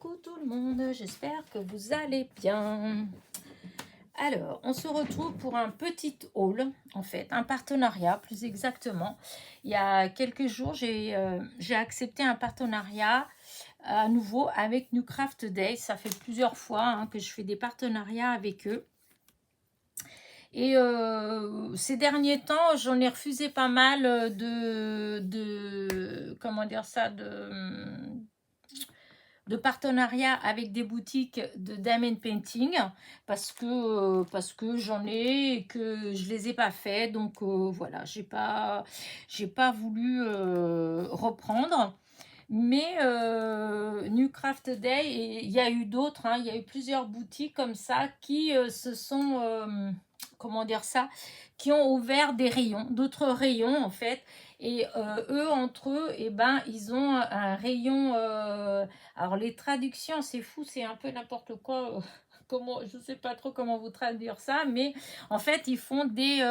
Coucou tout le monde, j'espère que vous allez bien. Alors, on se retrouve pour un petit haul, en fait, un partenariat plus exactement. Il y a quelques jours, j'ai accepté un partenariat à nouveau avec New Craft Day. Ça fait plusieurs fois que je fais des partenariats avec eux. Et ces derniers temps, j'en ai refusé pas mal comment dire ça, de partenariat avec des boutiques de diamond painting parce que j'en ai et que je les ai pas fait, donc voilà, j'ai pas voulu reprendre. Mais New Craft Day, et il y a eu d'autres, il y a eu plusieurs boutiques comme ça qui se sont comment dire ça, qui ont ouvert des rayons, d'autres rayons en fait. Et eux, entre eux, eh ben, ils ont un rayon. Alors, les traductions, c'est fou, c'est un peu n'importe quoi. Comment, je ne sais pas trop comment vous traduire ça, mais en fait, ils font des.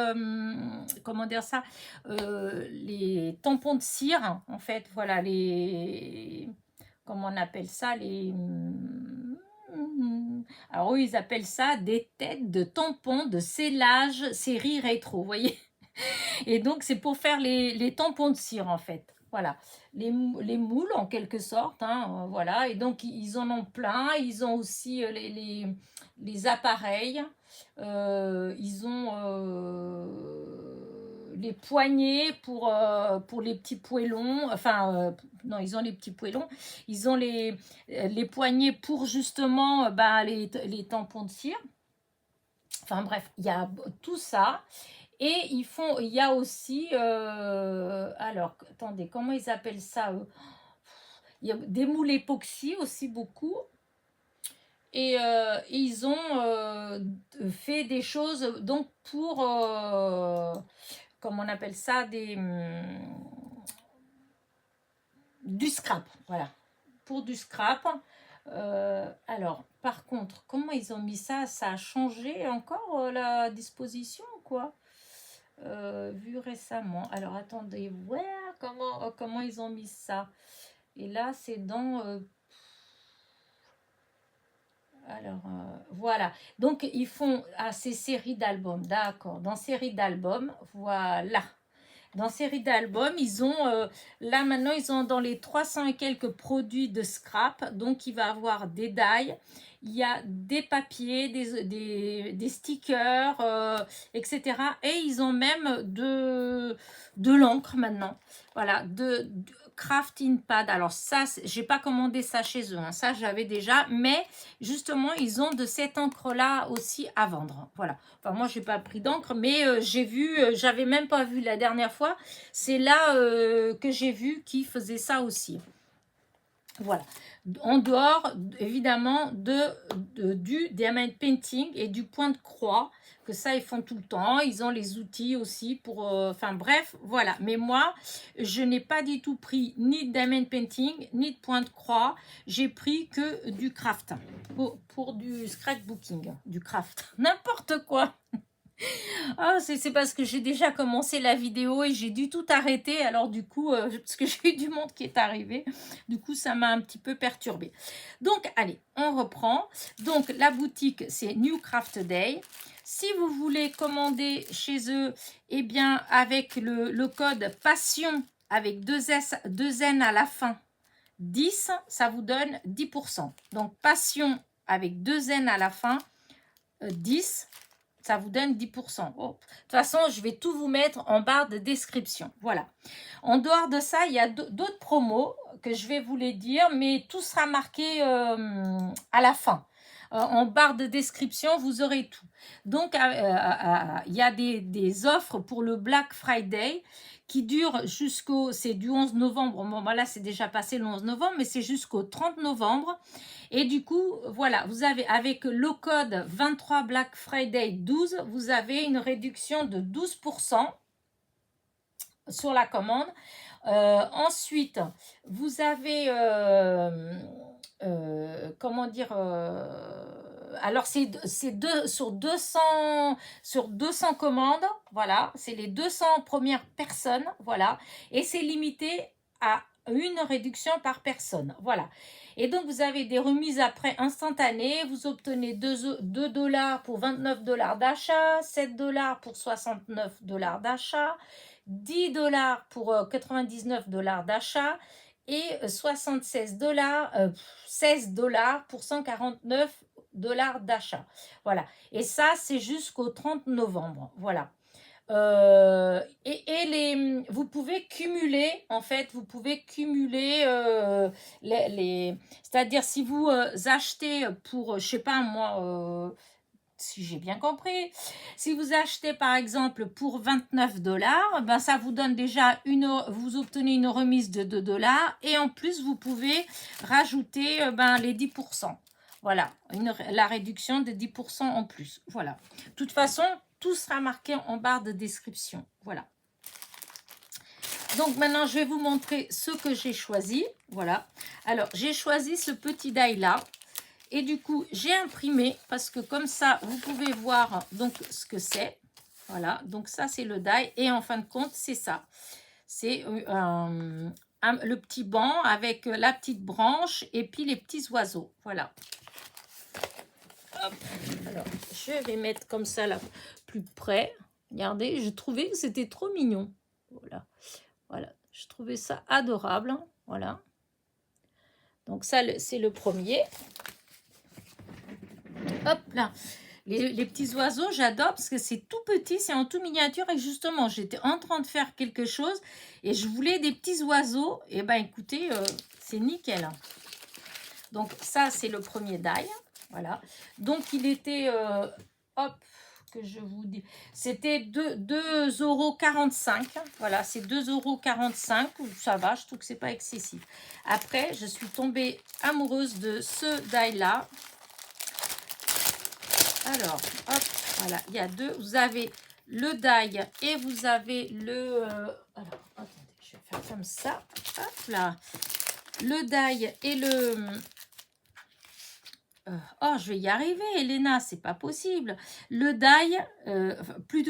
Comment dire ça, les tampons de cire, en fait. Voilà, les. Comment on appelle ça, les. Alors, eux, ils appellent ça des têtes de tampons de scellage série rétro, vous voyez. Et donc, c'est pour faire les tampons de cire, en fait. Voilà, les moules, en quelque sorte. Voilà, et donc, ils en ont plein. Ils ont aussi les appareils. Ils ont les poignées pour les petits poêlons. Enfin, non, ils ont les petits poêlons. Ils ont les poignées pour, justement, les tampons de cire. Enfin, bref, il y a tout ça. Et il y a aussi, alors, attendez, comment ils appellent ça eux? Il y a des moules époxy aussi beaucoup. Et ils ont fait des choses donc pour, comment on appelle ça, du scrap, voilà, pour du scrap. Alors, par contre, comment ils ont mis ça? Ça a changé encore la disposition, quoi? Vu récemment. Alors attendez, ouais, comment ils ont mis ça. Et là, c'est dans... alors, voilà. Donc, ils font ces séries d'albums. D'accord. Dans série d'albums, voilà. Dans série d'albums, ils ont... là, maintenant, ils ont dans les 300 et quelques produits de scrap. Donc, il va avoir des die. Il y a des papiers, des stickers, etc. Et ils ont même de l'encre maintenant. Voilà, de crafting pad. Alors ça, j'ai pas commandé ça chez eux. Ça, j'avais déjà. Mais justement, ils ont de cette encre-là aussi à vendre. Voilà. Enfin, moi, j'ai pas pris d'encre, mais j'ai vu, j'avais même pas vu la dernière fois. C'est là que j'ai vu qu'ils faisaient ça aussi. Voilà. En dehors, évidemment, du diamond painting et du point de croix, que ça, ils font tout le temps. Ils ont les outils aussi pour... enfin, bref, voilà. Mais moi, je n'ai pas du tout pris ni de diamond painting, ni de point de croix. J'ai pris que du craft. Pour du scrapbooking, du craft. N'importe quoi. Ah, c'est parce que j'ai déjà commencé la vidéo et j'ai dû tout arrêter. Alors du coup, parce que j'ai eu du monde qui est arrivé, du coup, ça m'a un petit peu perturbée. Donc, allez, on reprend. Donc, la boutique, c'est New Craft Day. Si vous voulez commander chez eux, eh bien, avec le code PASSION, avec 2 N à la fin, 10, ça vous donne 10%. Donc, PASSION avec 2 N à la fin, 10, ça vous donne 10%. Oh. De toute façon, je vais tout vous mettre en barre de description. Voilà. En dehors de ça, il y a d'autres promos que je vais vous les dire, mais tout sera marqué à la fin. En barre de description, vous aurez tout. Donc, il y a des offres pour le Black Friday qui durent c'est du 11 novembre. Bon, là, c'est déjà passé le 11 novembre, mais c'est jusqu'au 30 novembre. Et du coup, voilà, vous avez avec le code 23 Black Friday 12, vous avez une réduction de 12% sur la commande. Ensuite, vous avez, comment dire, alors c'est sur 200 commandes, voilà, c'est les 200 premières personnes, voilà, et c'est limité à une réduction par personne. Voilà. Et donc, vous avez des remises après instantanées. Vous obtenez 2 $ pour 29 $ d'achat, 7 $ pour 69 $ d'achat, 10 $ pour 99 $ d'achat et 76 $, 16 $ pour 149 $ d'achat. Voilà. Et ça, c'est jusqu'au 30 novembre. Voilà. Vous pouvez cumuler, en fait, vous pouvez cumuler c'est-à-dire si vous achetez pour, je sais pas moi, si j'ai bien compris, si vous achetez par exemple pour 29 $, ben ça vous donne déjà vous obtenez une remise de 2 $ et en plus vous pouvez rajouter les 10%. Voilà, la réduction de 10% en plus. Voilà. De toute façon, tout sera marqué en barre de description. Voilà. Donc maintenant, je vais vous montrer ce que j'ai choisi. Voilà. Alors, j'ai choisi ce petit die là. Et du coup, j'ai imprimé parce que comme ça, vous pouvez voir donc ce que c'est. Voilà. Donc ça, c'est le die. Et en fin de compte, c'est ça. C'est le petit banc avec la petite branche et puis les petits oiseaux. Voilà. Hop. Alors, je vais mettre comme ça là, plus près. Regardez, je trouvais que c'était trop mignon. Voilà. Voilà. Je trouvais ça adorable. Hein. Voilà. Donc ça, c'est le premier. Hop là. Les petits oiseaux, j'adore parce que c'est tout petit, c'est en tout miniature. Et justement, j'étais en train de faire quelque chose et je voulais des petits oiseaux. Et ben écoutez, c'est nickel. Donc ça, c'est le premier die. Voilà. Donc il était, hop, que je vous dis, c'était 2,45 €. Voilà, c'est 2,45 €. Ça va, je trouve que c'est pas excessif. Après, je suis tombée amoureuse de ce die-là. Alors, hop, voilà, il y a deux. Vous avez le die et vous avez le... alors, attendez, je vais faire comme ça. Hop là. Le die et le... oh, je vais y arriver, Elena, c'est pas possible. Le die,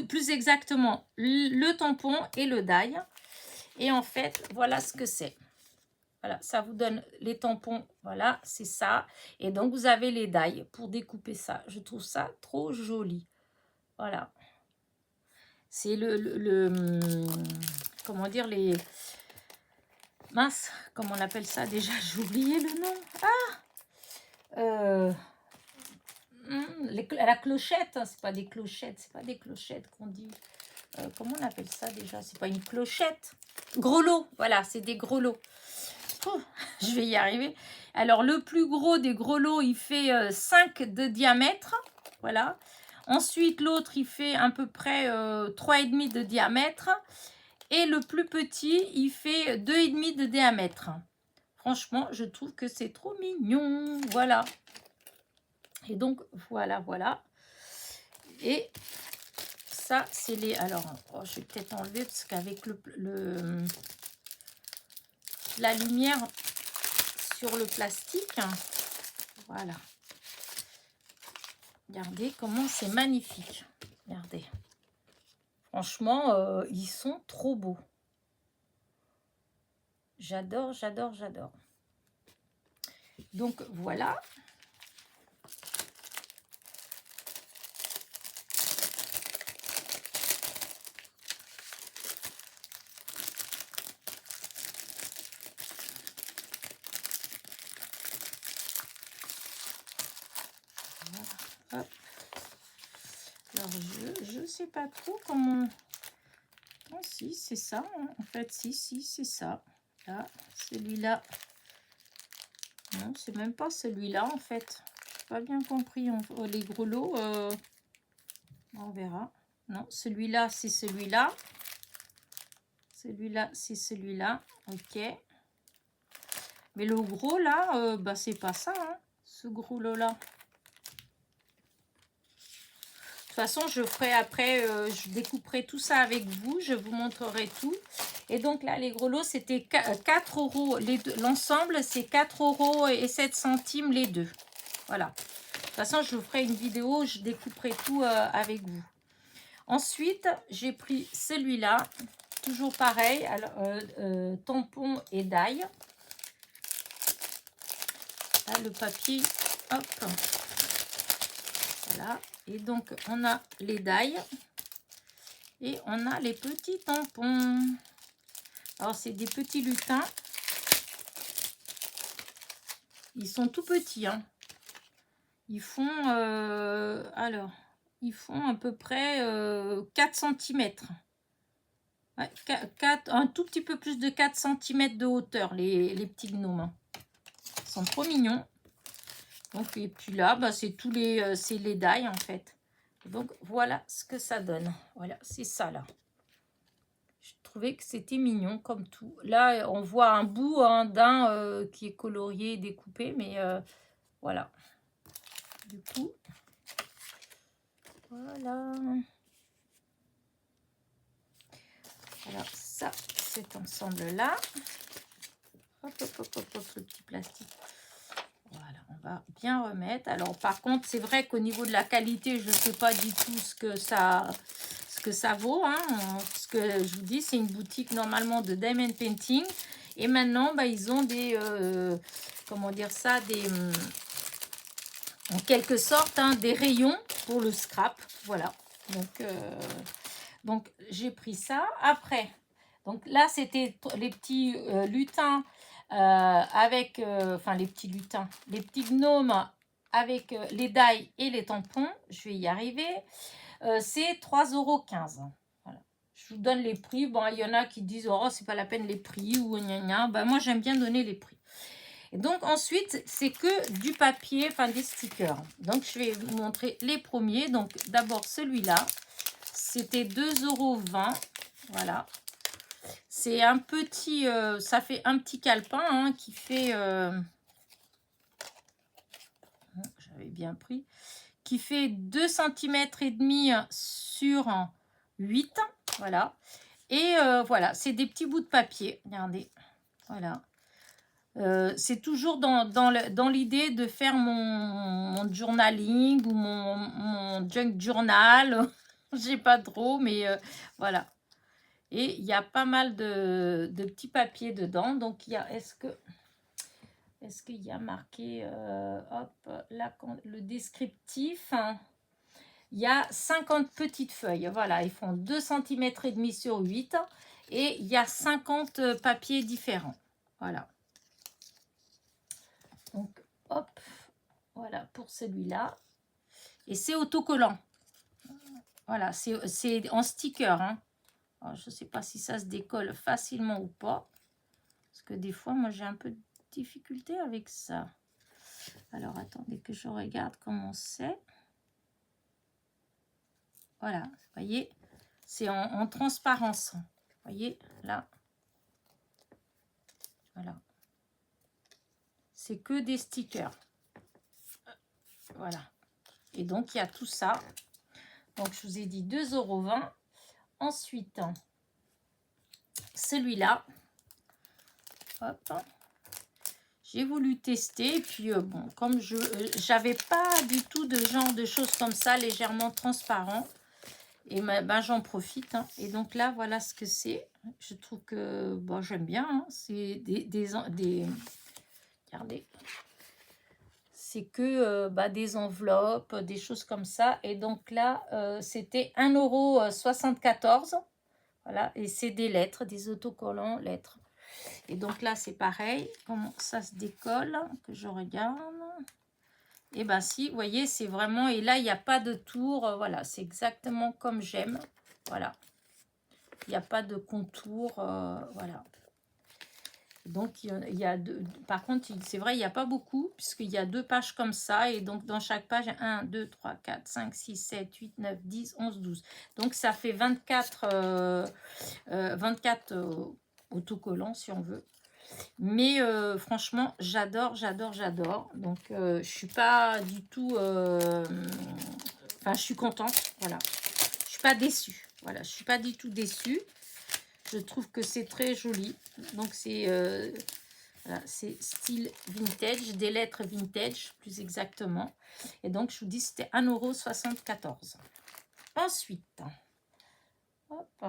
plus exactement, le tampon et le die. Et en fait, voilà ce que c'est. Voilà, ça vous donne les tampons. Voilà, c'est ça. Et donc, vous avez les die pour découper ça. Je trouve ça trop joli. Voilà. C'est comment dire, les... Mince, comment on appelle ça déjà? J'ai oublié le nom. Ah la clochette, hein, c'est pas des clochettes qu'on dit. Comment on appelle ça déjà? C'est pas une clochette. Grelots, voilà, c'est des grelots. Oh, je vais y arriver. Alors, le plus gros des grelots, il fait 5 de diamètre. Voilà. Ensuite, l'autre, il fait à peu près 3,5 de diamètre. Et le plus petit, il fait 2,5 de diamètre. Franchement, je trouve que c'est trop mignon. Voilà. Et donc, voilà. Et ça, c'est les... Alors, oh, je vais peut-être enlever parce qu'avec la lumière sur le plastique, voilà. Regardez comment c'est magnifique. Regardez. Franchement, ils sont trop beaux. J'adore. Donc, voilà. Hop. Alors, je sais pas trop comment... Oh, si, c'est ça. Hein. En fait, si, c'est ça. Là, celui-là. Non, c'est même pas celui-là, en fait. J'ai pas bien compris. Les grelots, on verra. Non, celui-là, c'est celui-là. Celui-là, c'est celui-là. Ok. Mais le gros, là, c'est pas ça, hein, ce gros lot-là. De toute façon, je ferai après, je découperai tout ça avec vous. Je vous montrerai tout. Et donc là, les grelots, c'était 4 €. L'ensemble, c'est 4,07 € les deux. Voilà. De toute façon, je vous ferai une vidéo. Je découperai tout avec vous. Ensuite, j'ai pris celui-là. toujours pareil, alors, tampon et die. Là, le papier, hop, voilà. Et donc, on a les die et on a les petits tampons. Alors, c'est des petits lutins. Ils sont tout petits, hein. Ils font, ils font à peu près 4 cm. Ouais, un tout petit peu plus de 4 cm de hauteur, les petits gnomes. Hein. Ils sont trop mignons. Donc, et puis là, bah, c'est tous les, c'est les die en fait. Donc, voilà ce que ça donne. Voilà, c'est ça là. Je trouvais que c'était mignon comme tout. Là, on voit un bout hein, d'un qui est colorié, découpé, mais voilà. Du coup, voilà. Alors, ça, cet ensemble-là. Hop, hop, hop, hop, hop, le petit plastique. Voilà, on va bien remettre. Alors, par contre, c'est vrai qu'au niveau de la qualité, je ne sais pas du tout ce que ça vaut. Hein. Ce que je vous dis, c'est une boutique normalement de Diamond Painting. Et maintenant, bah, ils ont des... comment dire ça, en quelque sorte, hein, des rayons pour le scrap. Voilà. Donc j'ai pris ça. Après, donc là, c'était les petits lutins avec... Enfin, les petits lutins. Les petits gnomes avec les die et les tampons. Je vais y arriver. C'est 3,15 €. Voilà. Je vous donne les prix. Bon, il y en a qui disent, oh, c'est pas la peine les prix. Ou gna gna. Ben, moi, j'aime bien donner les prix. Et donc ensuite, c'est que du papier, enfin des stickers. Donc je vais vous montrer les premiers. Donc d'abord celui-là, c'était 2,20 €. Voilà. C'est un petit, ça fait un petit calepin hein, qui fait, j'avais bien pris, qui fait 2,5 cm sur 8. Voilà. Et voilà, c'est des petits bouts de papier. Regardez. Voilà. C'est toujours dans l'idée de faire mon journaling ou mon junk journal. Je sais pas trop, mais voilà. Et il y a pas mal de petits papiers dedans. Donc, il y a, est-ce qu'il y a marqué, hop, là, le descriptif hein. Il y a 50 petites feuilles. Voilà, ils font 2,5 cm sur 8. Et il y a 50 papiers différents. Voilà. Donc, hop, voilà pour celui-là. Et c'est autocollant. Voilà, c'est en sticker. Hein. Alors, je ne sais pas si ça se décolle facilement ou pas. Parce que des fois, moi, j'ai un peu de difficulté avec ça. Alors, attendez que je regarde comment c'est. Voilà, vous voyez, c'est en transparence. Vous voyez, là. Voilà. C'est que des stickers. Voilà. Et donc, il y a tout ça. Donc, je vous ai dit 2,20 €. Ensuite, celui-là, hop, j'ai voulu tester. Et puis, bon, comme je n'avais pas du tout de genre de choses comme ça, légèrement transparent, et ben, j'en profite. Hein. Et donc là, voilà ce que c'est. Je trouve que, bon, j'aime bien. Hein. C'est des regardez. C'est que des enveloppes, des choses comme ça. Et donc là, c'était 1,74 €. Voilà, et c'est des lettres, des autocollants lettres. Et donc là, c'est pareil. Comment ça se décolle, que je regarde. Et ben si, vous voyez, c'est vraiment... Et là, il n'y a pas de tour. Voilà, c'est exactement comme j'aime. Voilà. Il n'y a pas de contour. Voilà. Donc, il y a deux, par contre, c'est vrai, il n'y a pas beaucoup, puisqu'il y a 2 pages comme ça. Et donc, dans chaque page, 1, 2, 3, 4, 5, 6, 7, 8, 9, 10, 11, 12. Donc, ça fait 24, 24 autocollants, si on veut. Mais franchement, j'adore, j'adore, j'adore. Donc, je ne suis pas du tout... Enfin, je suis contente, voilà. Je ne suis pas déçue. Voilà, je ne suis pas du tout déçue. Je trouve que c'est très joli. Donc, c'est voilà, style vintage, des lettres vintage, plus exactement. Et donc, je vous dis, c'était 1,74 €. Ensuite, hop,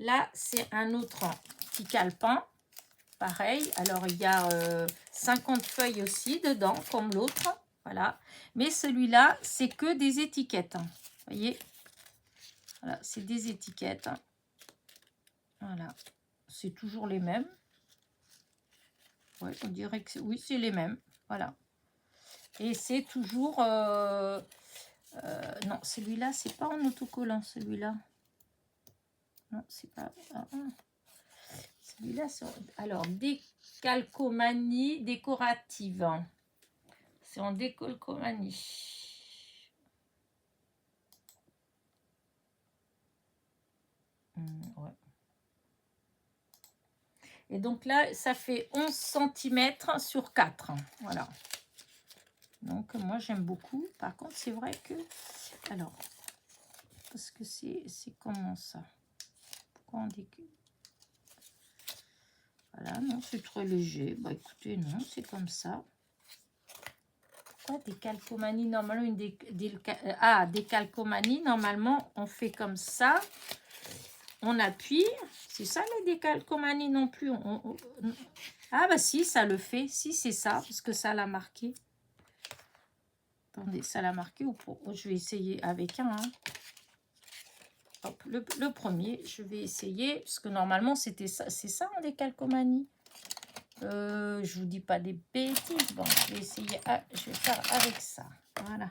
Là, c'est un autre petit calepin. Pareil. Alors, il y a 50 feuilles aussi dedans, comme l'autre. Voilà. Mais celui-là, c'est que des étiquettes. Vous voyez? Voilà, c'est des étiquettes. Voilà. C'est toujours les mêmes. Ouais, on dirait que oui, c'est les mêmes. Voilà. Et c'est toujours... non, celui-là, c'est pas en autocollant, celui-là. Non, c'est pas... Celui-là, c'est... Alors, décalcomanie décorative. C'est en décalcomanie. Ouais. Et donc là, ça fait 11 cm sur 4. Voilà. Donc, moi, j'aime beaucoup. Par contre, c'est vrai que... Alors, parce que c'est comment ça? Pourquoi on dit que... Voilà, non, c'est très léger. Bah, écoutez, non, c'est comme ça. Pourquoi des calcomanies? Normalement, des calcomanies, normalement, on fait comme ça. On appuie. C'est ça, les décalcomanies non plus. Ah, bah si, ça le fait. Si, c'est ça, parce que ça l'a marqué. Attendez, ça l'a marqué ou pour... Je vais essayer avec un. Hein. Hop, le premier, je vais essayer, parce que normalement, c'était ça. C'est ça, en décalcomanie. Je vous dis pas des bêtises. Bon, je vais essayer. Je vais faire avec ça. Voilà.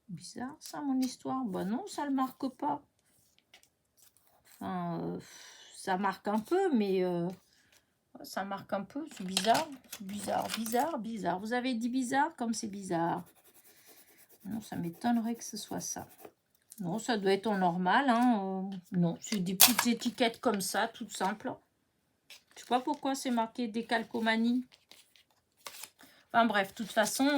Bizarre, ça, mon histoire. Bah non, ça le marque pas. Enfin, ça marque un peu, mais... ça marque un peu, c'est bizarre, bizarre. Vous avez dit bizarre comme c'est bizarre. Non, ça m'étonnerait que ce soit ça. Non, ça doit être en normal. Hein. Non, c'est des petites étiquettes comme ça, toutes simples. Je sais pas pourquoi c'est marqué décalcomanie. Enfin bref, de toute façon,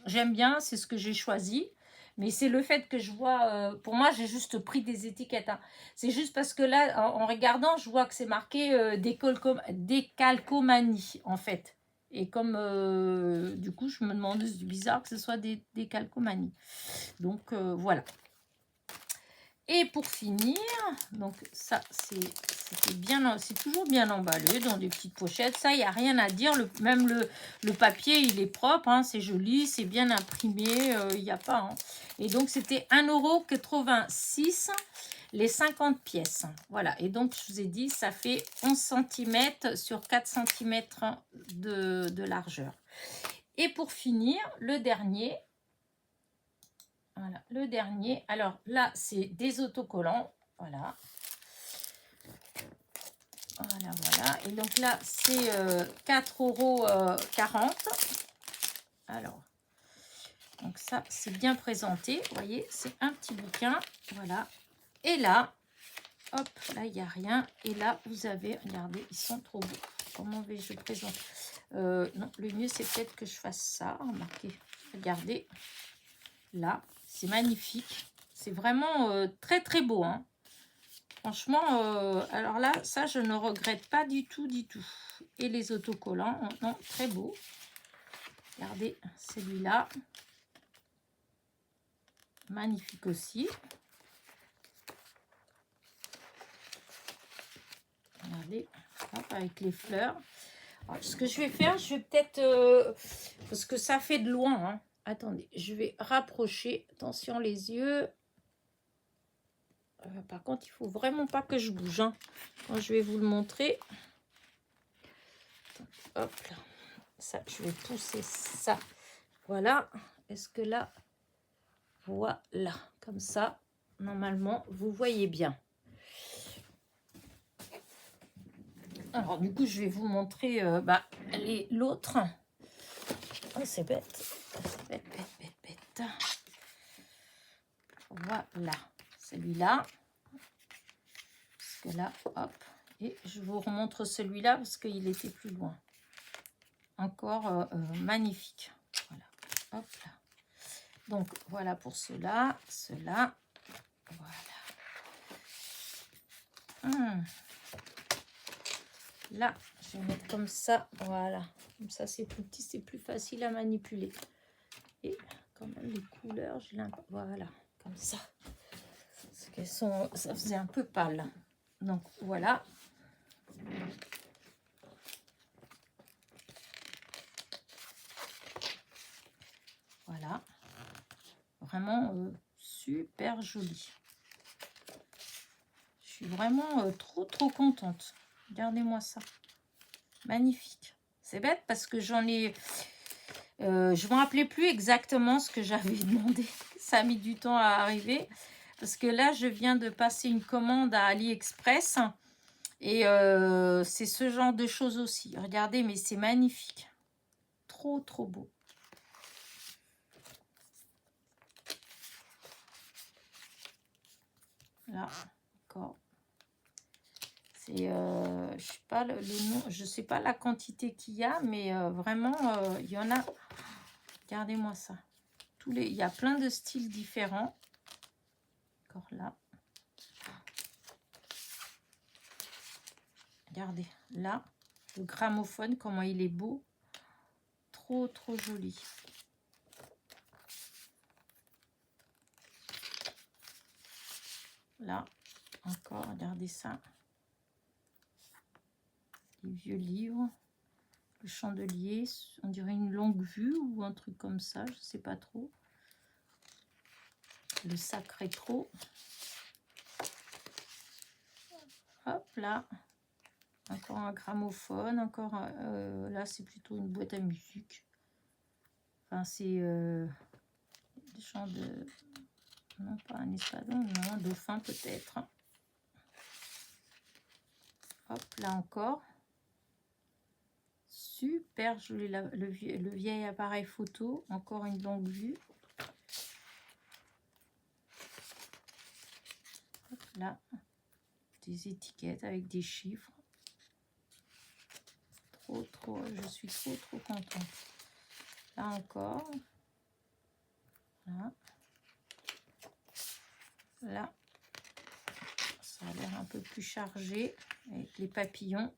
j'aime bien, c'est ce que j'ai choisi. Mais c'est le fait que je vois... pour moi, j'ai juste pris des étiquettes. Hein. C'est juste parce que là, en regardant, je vois que c'est marqué décalcomanie, en fait. Et comme, du coup, je me demande, c'est bizarre que ce soit des calcomanies. Donc, voilà. Et pour finir, donc ça, c'est toujours bien emballé dans des petites pochettes. Ça, il n'y a rien à dire. Même le papier, il est propre. Hein, c'est joli, c'est bien imprimé. Il n'y a pas. Hein. Et donc, c'était 1,86 € les 50 pièces. Voilà. Et donc, je vous ai dit, ça fait 11 cm sur 4 cm de largeur. Et pour finir, le dernier... Voilà, le dernier. Alors là, c'est des autocollants. Voilà. Voilà. Et donc là, c'est 4,40 €. Alors, donc ça, c'est bien présenté. Vous voyez, c'est un petit bouquin. Voilà. Et là, hop, là, il n'y a rien. Et là, vous avez, regardez, ils sont trop beaux. Comment vais-je présenter? Non, le mieux, c'est peut-être que je fasse ça. Remarquez, regardez. Là, c'est magnifique. C'est vraiment très, très beau. Hein. Franchement, alors là, ça, je ne regrette pas du tout, du tout. Et les autocollants, non, très beau. Regardez, celui-là. Magnifique aussi. Regardez, hop, avec les fleurs. Alors, ce que je vais faire, je vais peut-être... parce que ça fait de loin. Hein. Attendez, je vais rapprocher. Attention, les yeux. Par contre, il faut vraiment pas que je bouge. Hein. Quand je vais vous le montrer. Hop là. Ça, je vais pousser ça. Voilà. Est-ce que là, voilà. Comme ça, normalement, vous voyez bien. Alors, du coup, je vais vous montrer l'autre. Oh, c'est bête. Bête. Voilà. Celui-là. Parce que là, hop. Et je vous remontre celui-là parce qu'il était plus loin. Encore magnifique. Voilà. Hop là. Donc, voilà pour cela. Voilà. Là, je vais mettre comme ça. Voilà. Comme ça, c'est plus petit, c'est plus facile à manipuler. Et quand même les couleurs, voilà, comme ça. Parce qu'elles sont, ça faisait un peu pâle. Donc voilà. Voilà. Vraiment super joli. Je suis vraiment trop contente. Regardez-moi ça. Magnifique. C'est bête parce que j'en ai... je ne me rappelais plus exactement ce que j'avais demandé. Ça a mis du temps à arriver. Parce que là, je viens de passer une commande à AliExpress. Et c'est ce genre de choses aussi. Regardez, mais c'est magnifique. Trop beau. Là, encore. C'est, je sais pas le nom, je sais pas la quantité qu'il y a, mais vraiment, il y en a. Regardez-moi ça. Il y a plein de styles différents. Encore là. Regardez, là, le gramophone, comment il est beau. Trop joli. Là, encore, regardez ça. Les vieux livres. Le chandelier, on dirait une longue vue ou un truc comme ça, je sais pas trop. Le sac rétro. Hop là. Encore un gramophone, encore là c'est plutôt une boîte à musique. Enfin c'est des chants de... Non pas un espadon, non un dauphin peut-être. Hop là encore. Super joli le vieil appareil photo, encore une longue vue. Hop là, des étiquettes avec des chiffres. Je suis trop contente. Là encore. Là. Là. Ça a l'air un peu plus chargé avec les papillons.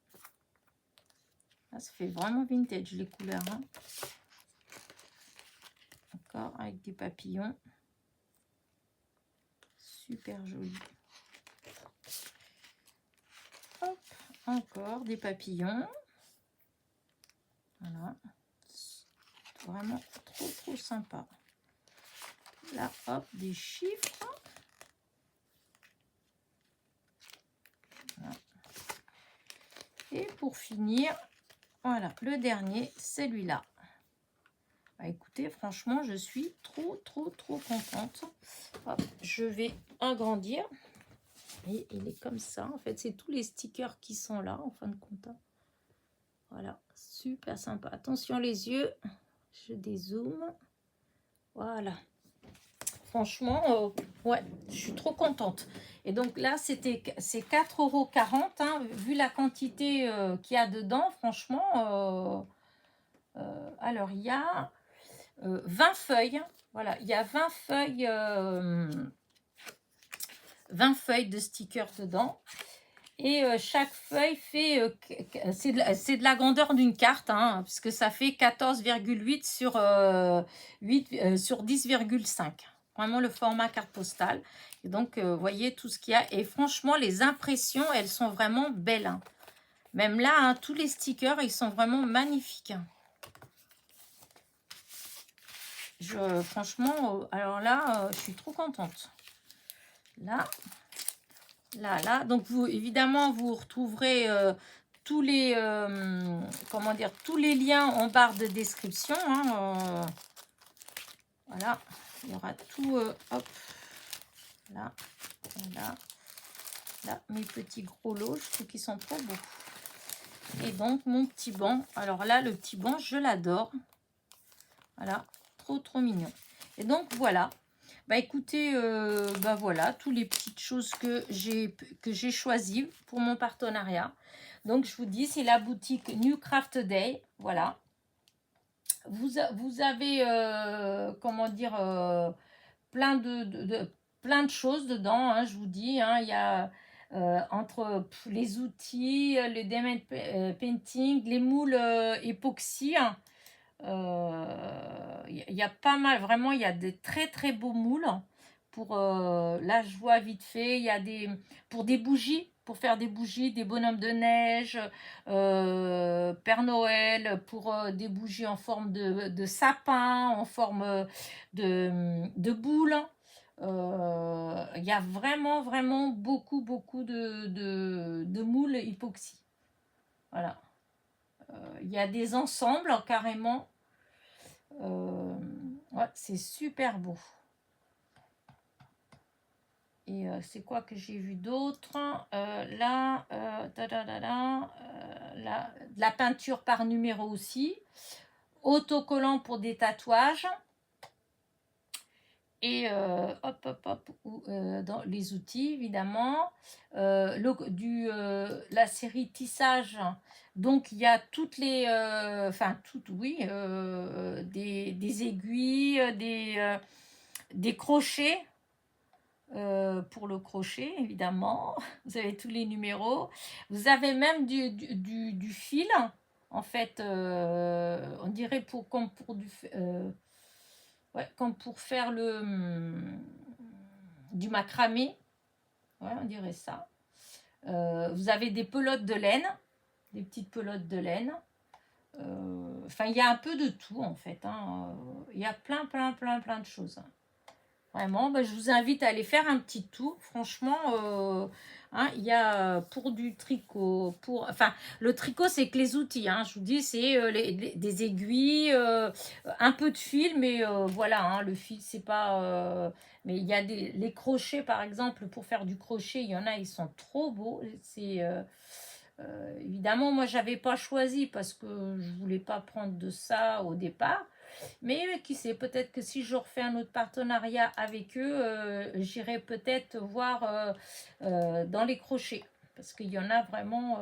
Là, ça fait vraiment vintage les couleurs. Hein. Encore avec des papillons. Super joli. Hop, encore des papillons. Voilà. Vraiment trop sympa. Là, hop, des chiffres. Voilà. Et pour finir, voilà, le dernier, celui-là. Bah, écoutez, franchement, je suis trop contente. Hop, je vais agrandir. Et il est comme ça. En fait, c'est tous les stickers qui sont là, en fin de compte. Voilà, super sympa. Attention les yeux. Je dézoome. Voilà. Franchement, ouais, je suis trop contente. Et donc là, c'est 4,40 €. Hein, vu la quantité qu'il y a dedans, franchement. Alors, il y a 20 feuilles. Voilà, il y a 20 feuilles de stickers dedans. Et chaque feuille fait, c'est de la grandeur d'une carte, hein, puisque ça fait 14,8 sur 10,5. Vraiment le format carte postale. Et donc, vous voyez tout ce qu'il y a. Et franchement, les impressions, elles sont vraiment belles. Hein. Même là, hein, tous les stickers, ils sont vraiment magnifiques. Franchement, alors là, je suis trop contente. Là. Donc évidemment, vous retrouverez tous les tous les liens en barre de description. Hein, voilà, il y aura tout. Hop, là, mes petits gros lots, je trouve qu'ils sont trop beaux. Et donc mon petit banc. Alors là, le petit banc, je l'adore. Voilà, trop mignon. Et donc voilà. Bah écoutez, bah voilà, toutes les petites choses que j'ai choisies pour mon partenariat. Donc je vous dis, c'est la boutique New Craft Day, voilà. Vous avez, comment dire, plein de choses dedans, hein, je vous dis, hein, il y a entre les outils, le diamond painting, les moules époxy, hein, Il y a pas mal, vraiment, il y a des très très beaux moules. Pour, là, je vois vite fait, il y a pour des bougies, pour faire des bougies, des bonhommes de neige, Père Noël, pour des bougies en forme de sapin, en forme de boule. Il y a vraiment, vraiment beaucoup, beaucoup de moules hypoxie. Voilà. Il y a des ensembles carrément. Ouais, c'est super beau. Et c'est quoi que j'ai vu d'autre? Là, de la peinture par numéro aussi. Autocollant pour des tatouages. Et hop, hop, hop, dans les outils, évidemment. La série tissage. Donc, il y a toutes les... Enfin, toutes, oui. Des aiguilles, des crochets. Pour le crochet, évidemment. Vous avez tous les numéros. Vous avez même du fil. En fait, on dirait comme pour ouais, comme pour faire du macramé. Ouais, on dirait ça. Vous avez des pelotes de laine. Des petites pelotes de laine. Enfin, il y a un peu de tout, en fait. Hein. Il y a plein, plein, plein, plein de choses. Vraiment, bah, je vous invite à aller faire un petit tour. Franchement, hein, il y a pour du tricot, enfin, le tricot, c'est que les outils. Hein, je vous dis, c'est des aiguilles, un peu de fil, mais voilà, hein, le fil, c'est pas... mais il y a les crochets, par exemple, pour faire du crochet, il y en a, ils sont trop beaux. C'est... évidemment, moi, j'avais pas choisi parce que je voulais pas prendre de ça au départ. Mais qui sait, peut-être que si je refais un autre partenariat avec eux, j'irai peut-être voir dans les crochets. Parce qu'il y en a vraiment,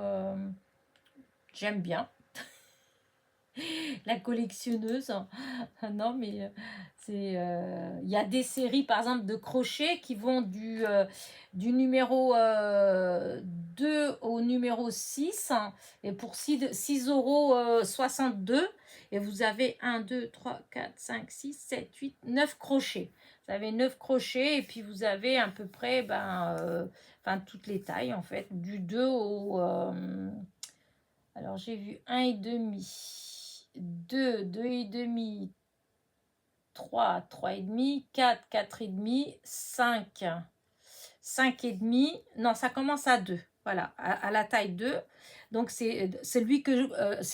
j'aime bien. La collectionneuse. Non, mais c'est... Il y a des séries, par exemple, de crochets qui vont du numéro 2 au numéro 6. Et pour 6,62 €. Et vous avez 1, 2, 3, 4, 5, 6, 7, 8, 9 crochets. Vous avez 9 crochets et puis vous avez à peu près enfin, toutes les tailles, en fait. Du 2 au... alors, j'ai vu 1,5, 2, 2,5, 3, 3,5, 4, 4,5, 5, 5,5. Non, ça commence à 2. Voilà, à la taille 2. Donc, c'est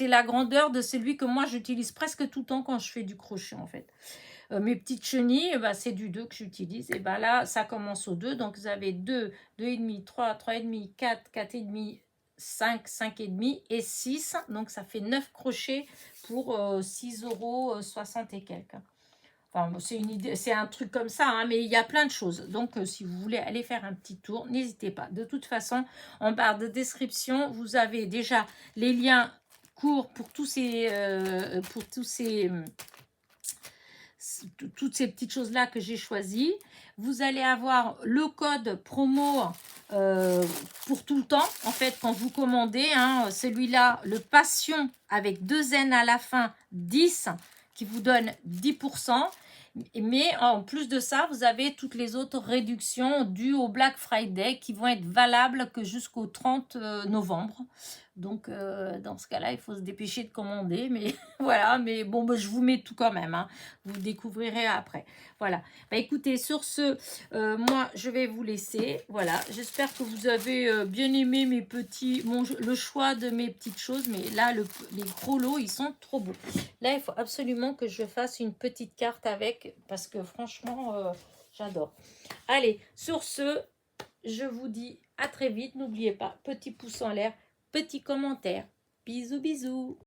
la grandeur de celui que moi, j'utilise presque tout le temps quand je fais du crochet, en fait. Mes petites chenilles, c'est du 2 que j'utilise. Et là, ça commence au 2. Donc, vous avez 2, 2,5, 3, 3,5, 4, 4,5, 5, 5,5 et 6. Donc, ça fait 9 crochets pour 6,60 € et quelques. Enfin, c'est une idée, c'est un truc comme ça, hein, mais il y a plein de choses. Donc, si vous voulez aller faire un petit tour, n'hésitez pas. De toute façon, en barre de description, vous avez déjà les liens courts pour tous ces... toutes ces petites choses-là que j'ai choisies. Vous allez avoir le code promo pour tout le temps. En fait, quand vous commandez, hein, celui-là, le Passion avec 2 N à la fin, 10, qui vous donne 10%. Mais en plus de ça, vous avez toutes les autres réductions dues au Black Friday qui vont être valables que jusqu'au 30 novembre. Donc, dans ce cas-là, il faut se dépêcher de commander. Mais voilà, mais bon, je vous mets tout quand même. Hein. Vous découvrirez après. Voilà. Écoutez, sur ce, moi, je vais vous laisser. Voilà. J'espère que vous avez bien aimé le choix de mes petites choses. Mais là, les gros lots, ils sont trop beaux. Là, il faut absolument que je fasse une petite carte avec. Parce que franchement, j'adore. Allez, sur ce, je vous dis à très vite. N'oubliez pas, petit pouce en l'air. Petit commentaire. Bisous, bisous.